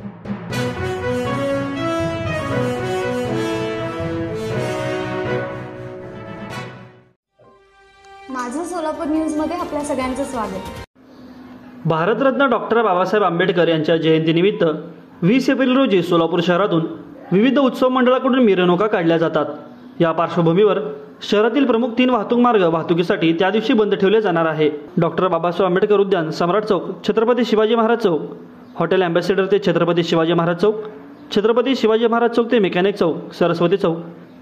माझं सोलापूर न्यूजमध्ये आपल्या सगळ्यांचं स्वागत। भारतरत्न डॉक्टर बाबासाहेब आंबेडकर यांच्या जयंतीनिमित्त 20 एप्रिल रोजी सोलापूर शहरातून विविध उत्सव मंडळाकडून मिरवणुका काढल्या जातात। या पार्श्वभूमीवर शहरातील प्रमुख 3 वाहतूक मार्ग वाहतुकीसाठी त्या दिवशी बंद ठेवले जाणार आहे। डॉक्टर बाबासाहेब आंबेडकर उद्यान, सम्राट चौक, छत्रपती शिवाजी महाराज चौक, हॉटेल अँबॅसेडर ते छत्रपती शिवाजी महाराज चौक, छत्रपती शिवाजी महाराज चौक ते मेकॅनिक चौक, सरस्वती चौक,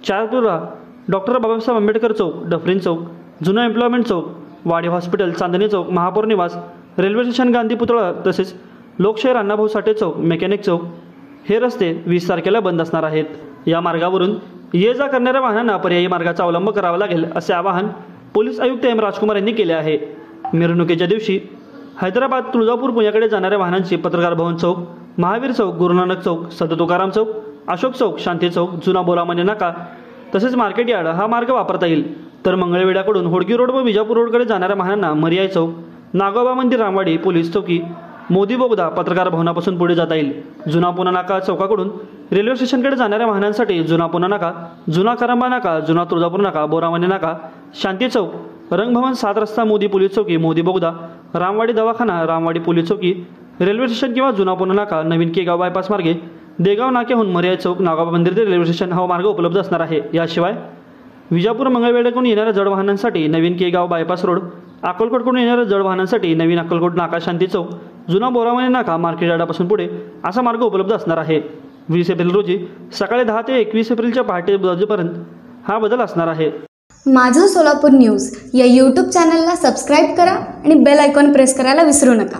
चारपुरा, डॉक्टर बाबासाहेब आंबेडकर चौक, डफरीन चौक, जुना एम्प्लॉयमेंट चौक, वाडी हॉस्पिटल, चांदणी चौक, महापौर निवास, रेल्वे स्टेशन, गांधी पुतळा तसेच लोकशाहीर अण्णाभाऊ साठे चौक, मेकॅनिक चौक हे रस्ते 20 तारखेला बंद असणार आहेत। या मार्गावरून ये जा करणाऱ्या वाहनांना पर्यायी मार्गाचा अवलंब करावा लागेल असे आवाहन पोलीस आयुक्त एम राजकुमार यांनी केले आहे। मिरवणुकीच्या दिवशी हैदराबाद, तुळजापूर, पुण्याकडे जाणाऱ्या वाहनांची पत्रकार भवन चौक, महावीर चौक, गुरुनानक चौक, संत तुकाराम चौक, अशोक चौक, शांती चौक, जुना बोरामणे नाका तसेच मार्केट यार्ड हा मार्ग वापरता येईल। तर मंगळवेढ्याकडून होडगी रोड व विजापूर रोडकडे जाणाऱ्या वाहनांना मर्याई चौक, नागोबा मंदिर, रामवाडी, पोलीस चौकी, मोदी बोगदा, पत्रकार भवनापासून पुढे जाता येईल। जुना पुणा नाका चौकाकडून रेल्वे स्टेशनकडे जाणाऱ्या वाहनांसाठी जुना पुणा नाका, जुना करंबा नाका, जुना तुळजापूर नाका, बोरामणे नाका, शांती चौक, रंगभवन, 7 रस्ता, मोदी पोलीस चौकी, मोदी बोगदा, रामवाडी दवाखाना, रामवाडी पोलीस चौकी, रेल्वे स्टेशन किंवा जुना पुणा नाका, नवीन केगाव बायपास मार्गे देगाव नाक्याहून मर्याई चौक, नागोबा मंदिर ते रेल्वे स्टेशन हा मार्ग उपलब्ध असणार आहे। याशिवाय विजापूर मंगळवेढ्याकडून येणाऱ्या जड वाहनांसाठी नवीन केगाव बायपास रोड, अक्कलकोटकडून येणाऱ्या जड वाहनांसाठी नवीन अक्कलकोट नाका, शांती चौक, जुना बोरामणे नाका, मार्केट यार्डापासून पुढे असा मार्ग उपलब्ध असणार आहे। 20 एप्रिल रोजी सकाळी 10 ते 21 एप्रिलच्या पहाटे वाजेपर्यंत हा बदल असणार आहे। माझं सोलापूर न्यूज या यूट्यूब चॅनलला सबस्क्राईब करा आणि बेल आयकॉन प्रेस करायला विसरू नका।